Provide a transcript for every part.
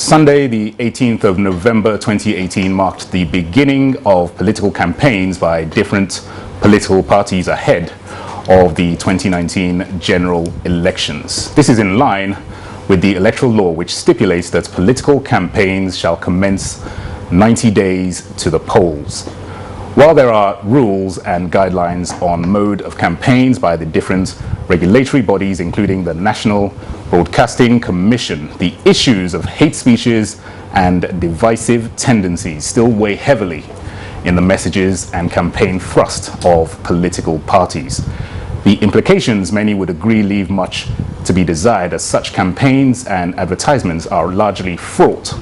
Sunday, the 18th of November 2018, marked the beginning of political campaigns by different political parties ahead of the 2019 general elections. This is in line with the electoral law, which stipulates that political campaigns shall commence 90 days to the polls. While there are rules and guidelines on mode of campaigns by the different regulatory bodies, including the National Broadcasting Commission, the issues of hate speeches and divisive tendencies still weigh heavily in the messages and campaign thrust of political parties. The implications, many would agree, leave much to be desired, as such campaigns and advertisements are largely fraught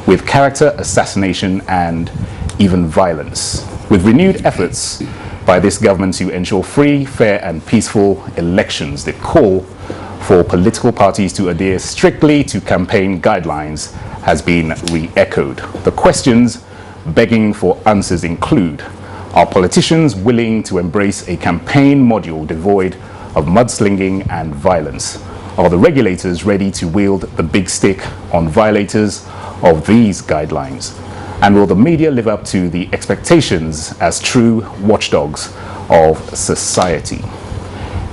with character assassination and even violence. With renewed efforts by this government to ensure free, fair and peaceful elections, the call for political parties to adhere strictly to campaign guidelines has been re-echoed. The questions begging for answers include: are politicians willing to embrace a campaign module devoid of mudslinging and violence? Are the regulators ready to wield the big stick on violators of these guidelines? And will the media live up to the expectations as true watchdogs of society?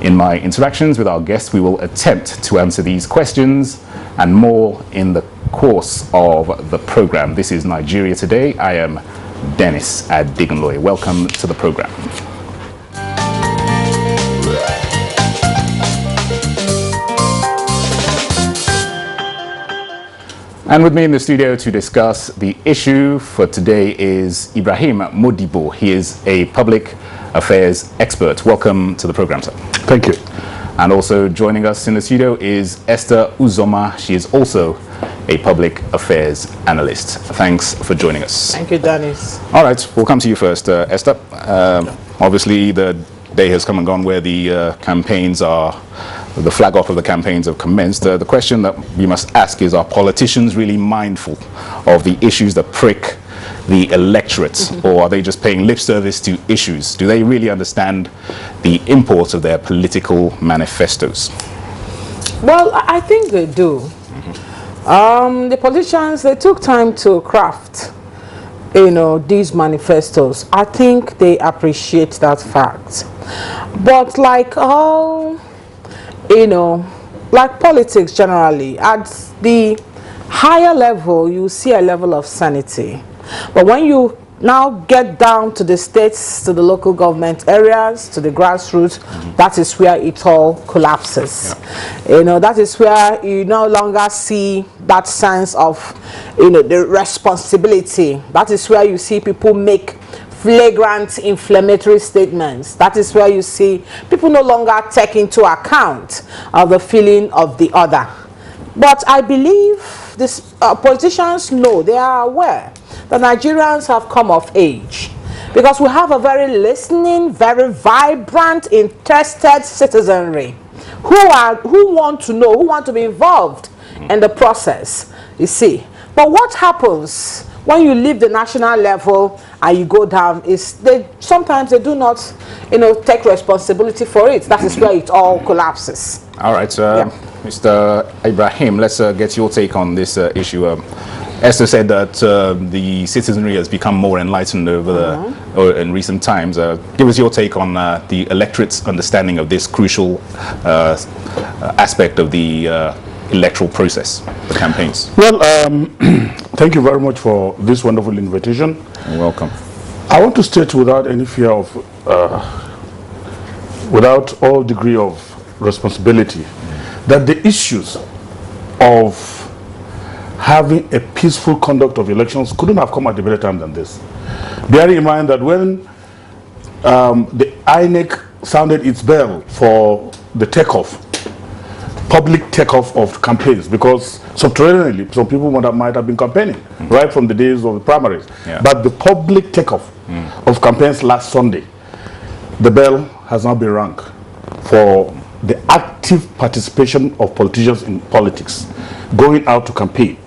In my interactions with our guests, we will attempt to answer these questions and more in the course of the program. This is Nigeria Today. I am Dennis Adigunloye. Welcome to the program. And with me in the studio to discuss the issue for today is Ibrahim Modibo. He is a public affairs expert. Welcome to the program, sir. Thank you. And also joining us in the studio is Esther Uzoma. She is also a public affairs analyst. Thanks for joining us. Thank you, Dennis. All right, we'll come to you first, Esther. Obviously, the day has come and gone where the campaigns are, the flag off of the campaigns have commenced. The question that we must ask is, are politicians really mindful of the issues that prick the electorate, or are they just paying lip service to issues? Do they really understand the import of their political manifestos? Well, I think they do. The politicians, they took time to craft, these manifestos. I think they appreciate that fact. But like all, like politics generally, at the higher level, you see a level of sanity. But when you now get down to the states, to the local government areas, to the grassroots, that is where it all collapses. Yeah. That is where you no longer see that sense of, the responsibility. That is where you see people make flagrant inflammatory statements. That is where you see people no longer take into account the feeling of the other. But I believe these politicians know, they are aware that Nigerians have come of age, because we have a very listening, very vibrant, interested citizenry who want to know, who want to be involved in the process, you see. But what happens when you leave the national level and you go down is sometimes they do not, take responsibility for it. That is where it all collapses. All right, Mr. Ibrahim, let's get your take on this issue. Esther said that the citizenry has become more enlightened over in recent times. Give us your take on the electorate's understanding of this crucial aspect of the electoral process, the campaigns. Well, thank you very much for this wonderful invitation. You're welcome. I want to state without any fear of, without all degree of responsibility, that the issues of having a peaceful conduct of elections couldn't have come at a better time than this. Bearing in mind that when the INEC sounded its bell for the takeoff, public takeoff of campaigns, because subterraneously some people might have been campaigning right from the days of the primaries. Yeah. But the public takeoff of campaigns last Sunday, the bell has now been rung for the active participation of politicians in politics, going out to campaign.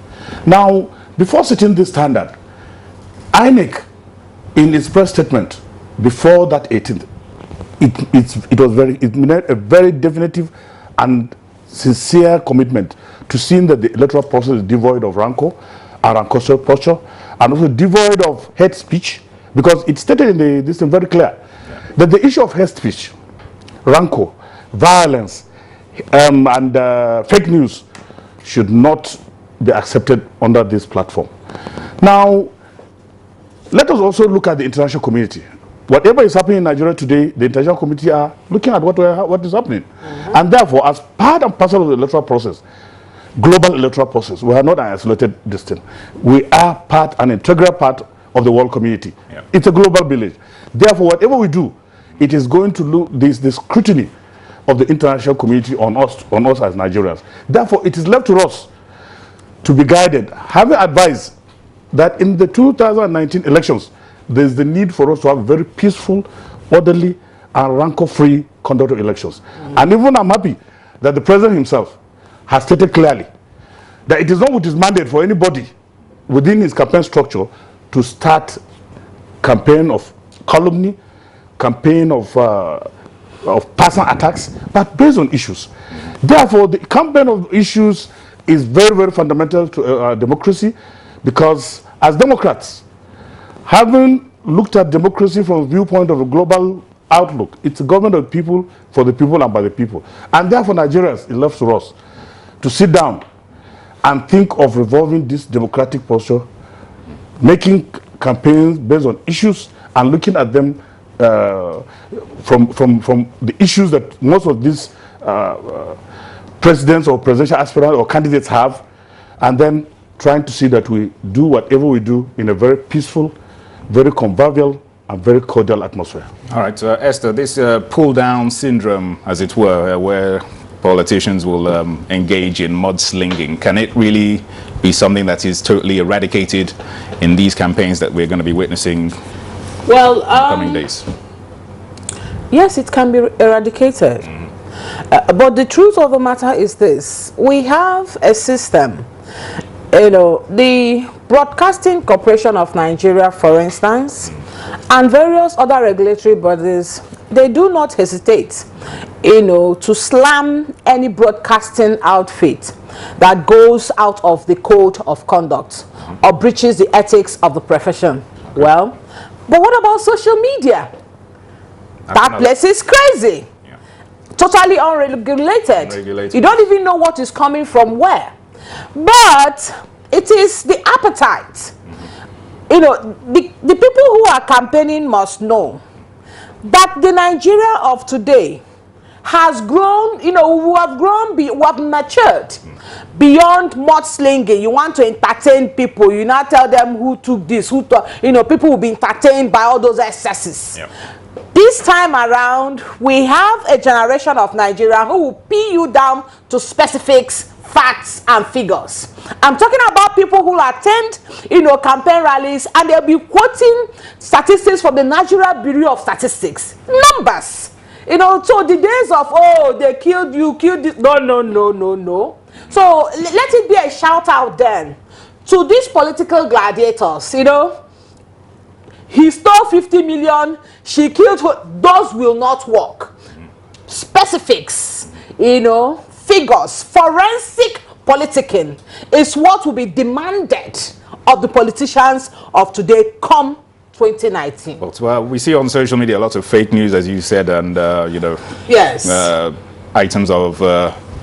Now, before setting this standard, INEC, in its press statement before that 18th, it made a very definitive and sincere commitment to seeing that the electoral process is devoid of rancor, and rancorious posture, and also devoid of hate speech, because it's stated in this thing very clear that the issue of hate speech, rancor, violence, and fake news should not be accepted under this platform. Now, let us also look at the international community. Whatever is happening in Nigeria today, the international community are looking at what is happening. And therefore, as part and parcel of the electoral process, global electoral process, we are not an isolated distance. We are an integral part of the world community. Yeah. It's a global village. Therefore, whatever we do, it is going to look this scrutiny of the international community on us as Nigerians. Therefore, it is left to us to be guided, having advised that in the 2019 elections, there is the need for us to have very peaceful, orderly, and rancor-free conduct of elections. And even I'm happy that the president himself has stated clearly that it is not with his mandate for anybody within his campaign structure to start campaign of calumny, campaign of personal attacks, but based on issues. Therefore, the campaign of issues is very, very fundamental to democracy, because as Democrats, having looked at democracy from the viewpoint of a global outlook, it's a government of the people, for the people, and by the people. And therefore, Nigerians, it left to us to sit down and think of revolving this democratic posture, making campaigns based on issues and looking at them from the issues that most of these presidents or presidential aspirants or candidates have, and then trying to see that we do whatever we do in a very peaceful, very convivial, and very cordial atmosphere. All right, Esther, this pull-down syndrome, as it were, where politicians will engage in mudslinging, can it really be something that is totally eradicated in these campaigns that we're going to be witnessing in the coming days? Yes, it can be eradicated. But the truth of the matter is this: we have a system. You know, the Broadcasting Corporation of Nigeria, for instance, and various other regulatory bodies, they do not hesitate, you know, to slam any broadcasting outfit that goes out of the code of conduct or breaches the ethics of the profession. Well, but what about social media? That place is crazy. Yeah. Totally unregulated. You don't even know what is coming from where. But it is the appetite. You know, the people who are campaigning must know that the Nigeria of today has grown, you know, we have matured beyond mudslinging. You want to entertain people, you now tell them who took this, who took, you know, people will be entertained by all those excesses. Yep. This time around, we have a generation of Nigerians who will pin you down to specifics, facts, and figures. I'm talking about people who attend, you know, campaign rallies, and they'll be quoting statistics from the Nigeria Bureau of Statistics. Numbers. You know, so the days of, oh, they killed you, killed this. No, no, no, no, no. So let it be a shout out then to these political gladiators, you know. He stole 50 million, she killed her. Those will not work. Specifics, you know, figures, forensic politicking is what will be demanded of the politicians of today come 2019. Well, we see on social media a lot of fake news, as you said, and you know, yes, items of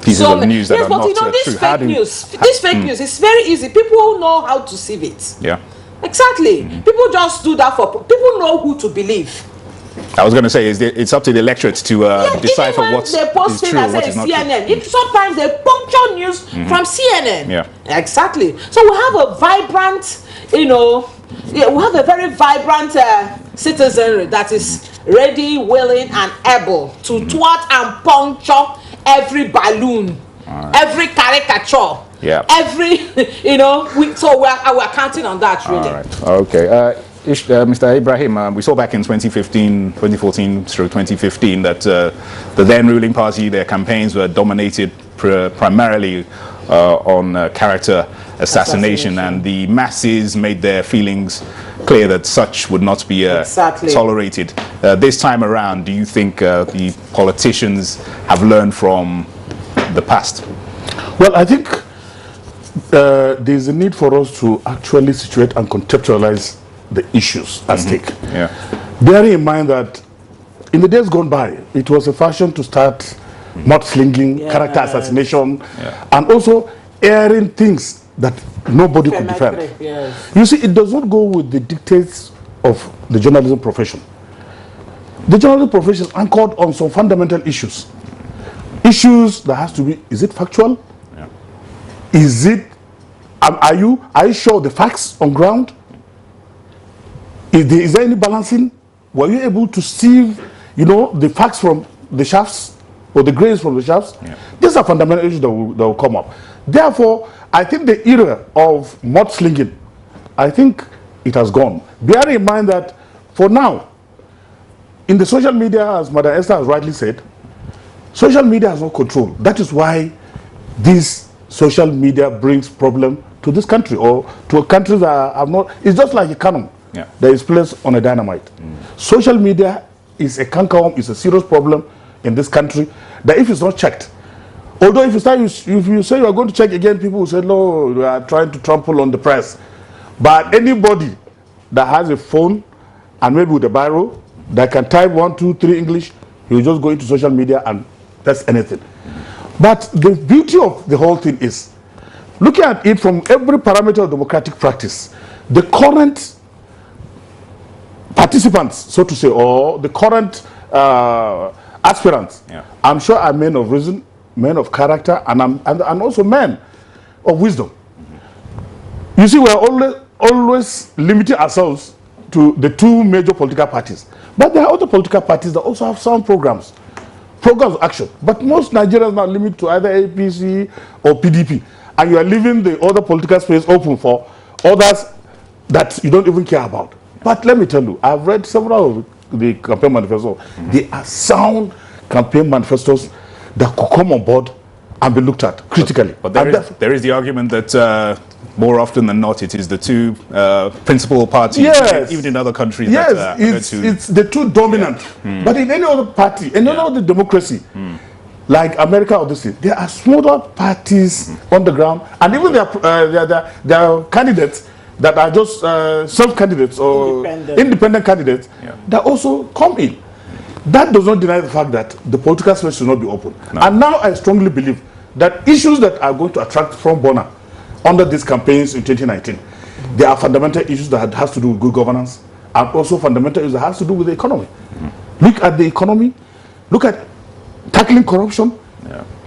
pieces of news that are not true. Yes, but you know, this fake news is very easy. People know how to sieve it. Yeah. Exactly. People just do that for people know who to believe. I was going to say, it's up to the electorate to decipher what's true and what is not CNN. true. Sometimes they puncture news from CNN. Yeah. Exactly. So we have a vibrant, you know, we have a very vibrant citizenry that is ready, willing, and able to thwart and puncture every balloon, every caricature. Yeah. Every, you know, so we're counting on that, really. All right. Okay. Mr. Ibrahim, we saw back in 2014 through 2015 that the then ruling party, their campaigns were dominated primarily on character assassination, and the masses made their feelings clear that such would not be tolerated. This time around, do you think the politicians have learned from the past? Well, I think there is a need for us to actually situate and contextualize the issues at stake. Yeah. Bearing in mind that in the days gone by, it was a fashion to start mudslinging, character assassination, and also airing things that nobody could defend. Yes. You see, it does not go with the dictates of the journalism profession. The journalism profession is anchored on some fundamental issues. Issues that has to be, is it factual? Yeah. Is it, are you sure the facts on ground? Is there any balancing? Were you able to sieve, the facts from the shafts or the grains from the shafts? Yeah. These are fundamental issues that will come up. Therefore, I think the era of mudslinging, I think it has gone. Bear in mind that for now, in the social media, as Madam Esther has rightly said, social media has no control. That is why this social media brings problem to this country or to countries that have not. It's just like a cannon that is placed on a dynamite. Social media is a cankerworm, is a serious problem in this country that if it's not checked, although if you say you are going to check again, people will say, no, we are trying to trample on the press. But anybody that has a phone and maybe with a biro that can type 1, 2, 3 English, he will just go into social media and that's anything. But the beauty of the whole thing is, looking at it from every parameter of democratic practice, the current participants, so to say, or the current aspirants, I'm sure are men of reason, men of character, and also men of wisdom. You see, we are always limiting ourselves to the two major political parties. But there are other political parties that also have sound programs of action. But most Nigerians now limit to either APC or PDP. And you are leaving the other political space open for others that you don't even care about. But let me tell you, I've read several of the campaign manifestos. They are sound campaign manifestos that could come on board and be looked at critically. But there is the argument that more often than not, it is the two principal parties, even in other countries. Yes, it's the two dominant. But in any other party, in any other democracy, like America or this thing, there are smaller parties on the ground, and even there are candidates that are just self-candidates or independent candidates that also come in. That does not deny the fact that the political space should not be open. No. And now I strongly believe that issues that are going to attract front burner under these campaigns in 2019, there are fundamental issues that has to do with good governance, and also fundamental issues that has to do with the economy. Look at the economy, look at tackling corruption,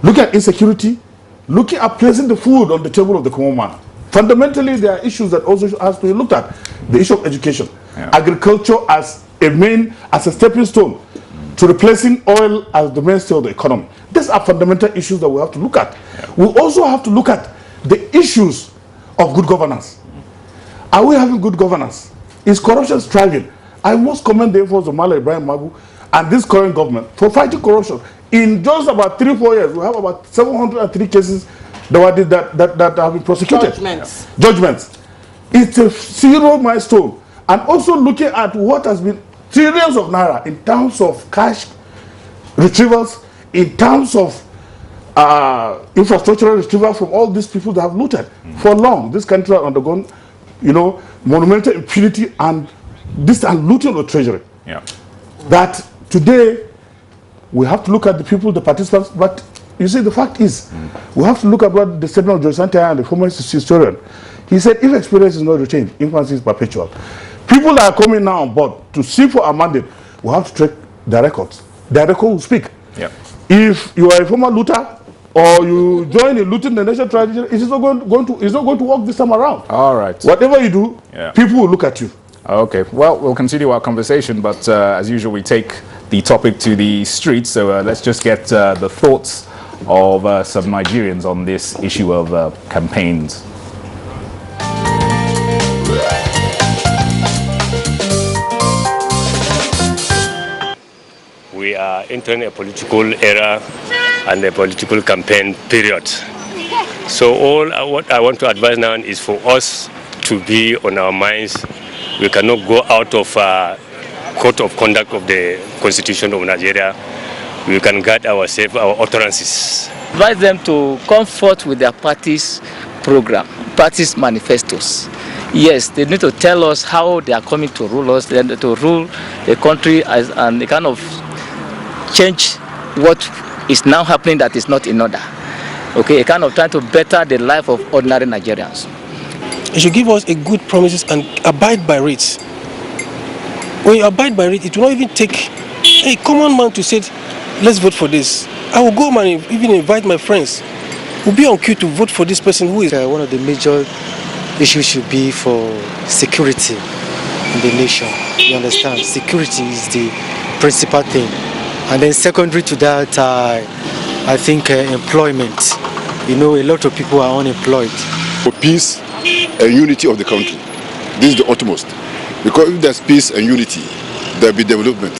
look at insecurity, looking at placing the food on the table of the common man. Fundamentally, there are issues that also has to be looked at. The issue of education, agriculture as a stepping stone to replacing oil as the mainstay of the economy. These are fundamental issues that we have to look at. We also have to look at the issues of good governance. Are we having good governance? Is corruption striving? I must commend the efforts of Mala Ibrahim Magu and this current government for fighting corruption. In just about 3-4 years, we have about 703 cases that have been prosecuted. Judgments. It's a zero milestone. And also looking at what has been trillions of naira in terms of cash retrievals, in terms of infrastructural retrieval from all these people that have looted. For long, this country has undergone, monumental impunity and this looting of the treasury. That today, we have to look at the people, the participants, but you see, the fact is, we have to look at what the statement of George Santana and the former historian. He said, if experience is not retained, infancy is perpetual. People that are coming now on board to seek for a mandate, we have to check their records. Their record will speak. If you are a former looter or you join in looting the national tradition, it is not going to work this time around. All right. Whatever you do, people will look at you. Okay. Well, we'll continue our conversation, but as usual, we take the topic to the streets. So let's just get the thoughts of some Nigerians on this issue of campaigns. We are entering a political era and a political campaign period. So what I want to advise now is for us to be on our minds. We cannot go out of code of conduct of the Constitution of Nigeria. We can guard ourselves, our utterances. Advise them to come forth with their parties program, parties' manifestos. Yes, they need to tell us how they are coming to rule us, to rule the country and they kind of change what is now happening that is not in order. Okay, a kind of trying to better the life of ordinary Nigerians. You should give us a good promises and abide by it. When you abide by it, it will not even take a common man to say, let's vote for this. I will go home and even invite my friends. We'll be on cue to vote for this person who is... One of the major issues should be for security in the nation. You understand? Security is the principal thing. And then secondary to that, I think employment. You know, a lot of people are unemployed. For peace and unity of the country. This is the utmost. Because if there's peace and unity, there'll be development.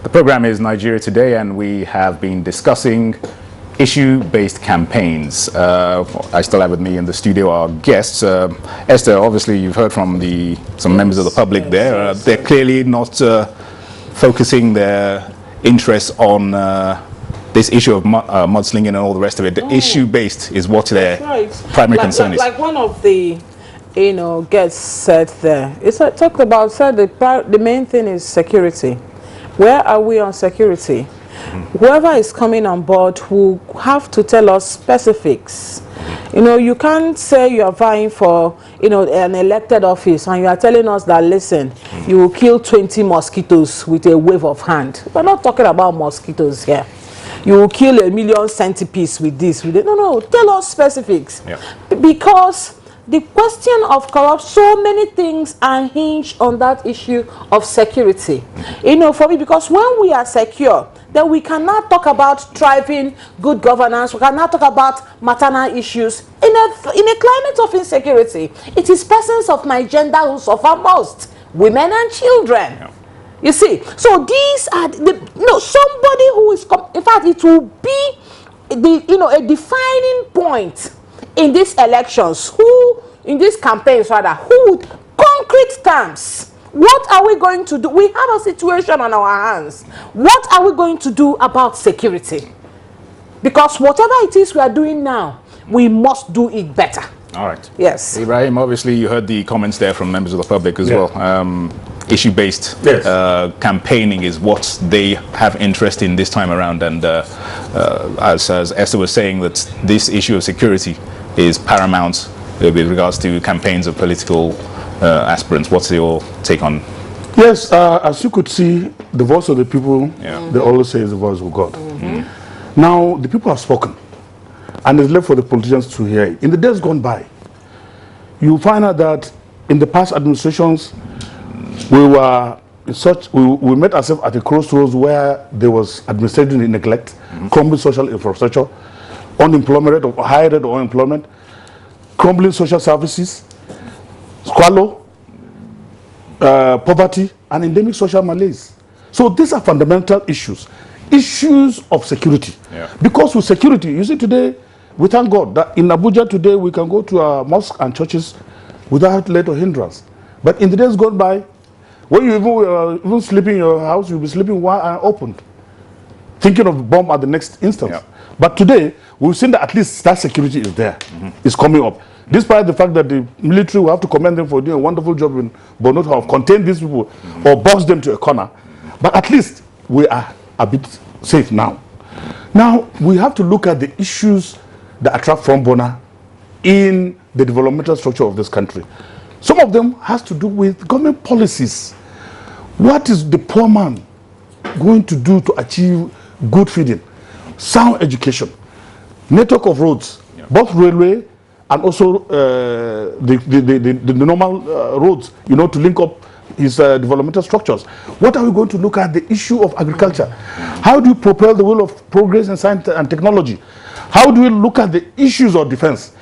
The program is Nigeria Today, and we have been discussing issue-based campaigns. I still have with me in the studio our guests. Esther, obviously you've heard from some members of the public there. They're clearly not focusing their interest on this issue of mudslinging and all the rest of it. The issue-based is what their primary concern is. Like one of the guests said there, talked about, said the main thing is security. Where are we on security? Whoever is coming on board will have to tell us specifics. You can't say you are vying for an elected office and you are telling us that, listen, you will kill 20 mosquitoes with a wave of hand. We're not talking about mosquitoes here. You will kill 1 million centipedes with this, with it. No, tell us specifics. Yeah. Because the question of corruption, so many things are hinged on that issue of security. For me, because when we are secure, then we cannot talk about thriving good governance. We cannot talk about maternal issues. In a climate of insecurity, it is persons of my gender who suffer most, women and children. Yeah. You see, so these are somebody who is, in fact, it will be a defining point in these elections, in these campaigns rather, would concrete terms. What are we going to do? We have a situation on our hands. What are we going to do about security? Because whatever it is we are doing now, we must do it better. All right. Yes. Ibrahim, obviously you heard the comments there from members of the public as well. Issue-based campaigning is what they have interest in this time around, and as Esther was saying, that this issue of security is paramount with regards to campaigns of political aspirants. What's your take on? Yes, as you could see, the voice of the people, they always say is the voice of God. Now, the people have spoken, and it's left for the politicians to hear it. In the days gone by, you find out that in the past administrations, we met ourselves at a crossroads where there was administrative neglect, crumbling social infrastructure, unemployment rate or high rate of unemployment, crumbling social services, squalor, poverty, and endemic social malaise. So these are fundamental issues of security. Because with security, you see today, we thank God that in Abuja today we can go to our mosques and churches without let or hindrance. But in the days gone by, when you even sleep in your house, you'll be sleeping one eye opened, thinking of the bomb at the next instant. But today, we've seen that at least that security is there, is coming up. Despite the fact that the military will have to commend them for doing a wonderful job in Borno to have contained these people or box them to a corner. But at least we are a bit safe now. Now, we have to look at the issues that attract front burner in the developmental structure of this country. Some of them has to do with government policies. What is the poor man going to do to achieve good feeding, sound education, network of roads, both railway and also the normal roads, to link up his developmental structures? What are we going to look at? The issue of agriculture. How do you propel the wheel of progress in science and technology? How do we look at the issues of defense,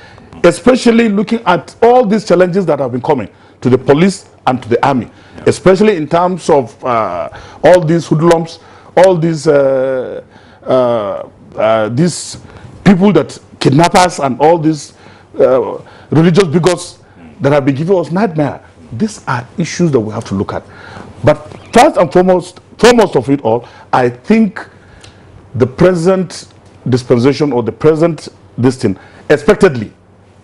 especially looking at all these challenges that have been coming to the police and to the army, especially in terms of all these hoodlums, all these people that kidnappers and all these religious bigots that have been giving us nightmare. These are issues that we have to look at. But first and foremost, foremost of it all, I think the present dispensation or the present thing, expectedly,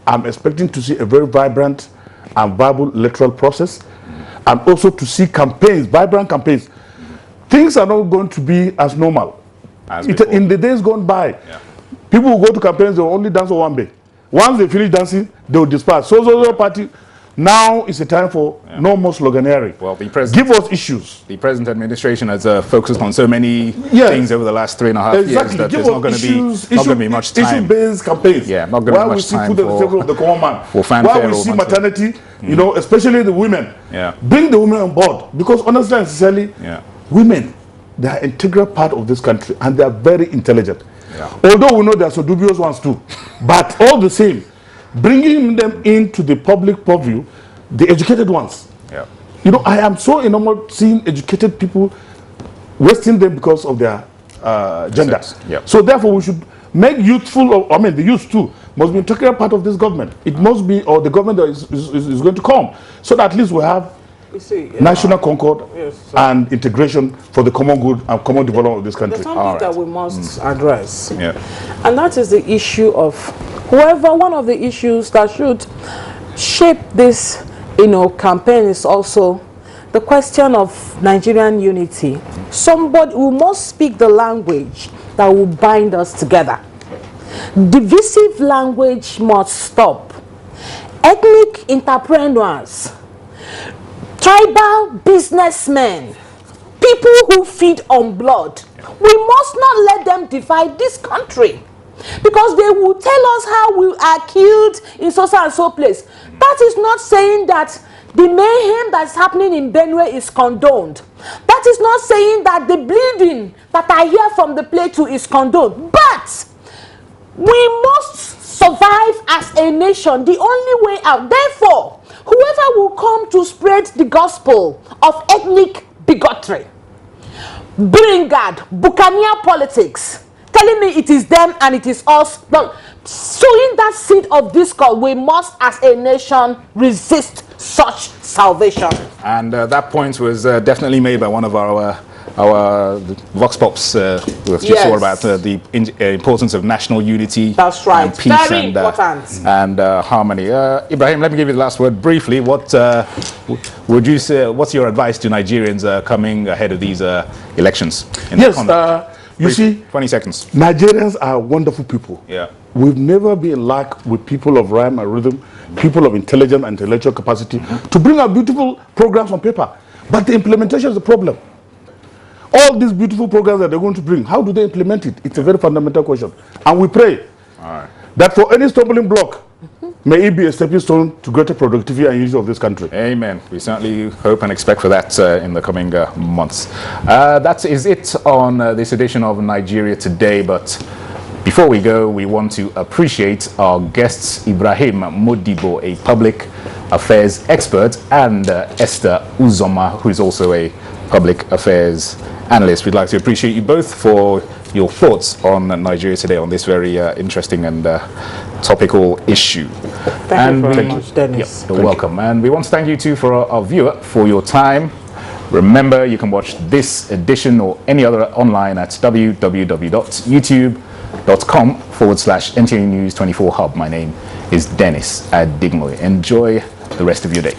I'm expecting to see a very vibrant and viable electoral process, and also to see campaigns, vibrant campaigns. Things are not going to be as normal. In the days gone by, people will go to campaigns, they will only dance for one day. Once they finish dancing, they will disperse. So party. Now is the time for no more sloganeering. Well, give us issues. The present administration has focused on so many things over the last 3.5 years that there's not going to be much time. Issue-based campaigns. Yeah, not going to be much time food at the table of the common man. For fanfare. Why we see maternity, you know, especially the women. Bring the women on board, because honestly and sincerely, women, they are an integral part of this country, and they are very intelligent. Although we know there are some dubious ones too, but all the same, bringing them into the public purview, the educated ones. You know, I am so enamored seeing educated people wasting them because of their gender. So therefore, we should make youthful, I mean, the youth too must be an integral part of this government. It must be, or the government that is going to come, so that at least we have national concord and integration for the common good and common development of this country. There's something that we must address, and that is the issue of one of the issues that should shape this, you know, campaign is also the question of Nigerian unity. Somebody who must speak the language that will bind us together. Divisive language must stop. Ethnic entrepreneurs, tribal businessmen, people who feed on blood, we must not let them divide this country, because they will tell us how we are killed in so and so place. That is not saying that the mayhem that's happening in Benue is condoned. That is not saying that the bleeding that I hear from the plateau is condoned. But we must survive as a nation, the only way out. Therefore, whoever will come to spread the gospel of ethnic bigotry, brigand, buccaneer politics, telling me it is them and it is us, but sowing that seed of discord, we must as a nation resist such salvation. And that point was definitely made by one of our Vox Pops who have just talked about the importance of national unity. That's right. And peace. Very important. And harmony. Ibrahim, let me give you the last word briefly. What would you say? What's your advice to Nigerians coming ahead of these elections? You see, 20 seconds. Nigerians are wonderful people. We've never been in lack with people of rhyme and rhythm, people of intelligence and intellectual capacity to bring out beautiful programs on paper. But the implementation is the problem. All these beautiful programs that they're going to bring, how do they implement it? It's a very fundamental question. And we pray that for any stumbling block, may it be a stepping stone to greater productivity and unity of this country. Amen. We certainly hope and expect for that in the coming months. That is it on this edition of Nigeria Today. But before we go, we want to appreciate our guests, Ibrahim Modibo, a public affairs expert, and Esther Uzoma, who is also a public affairs analyst. We'd like to appreciate you both for your thoughts on Nigeria Today on this very interesting and topical issue. Thank you very much, Dennis. You're welcome. And we want to thank you too for our viewer for your time. Remember, you can watch this edition or any other online at www.youtube.com/NTA News 24 Hub. My name is Dennis Adigmoy. Enjoy the rest of your day.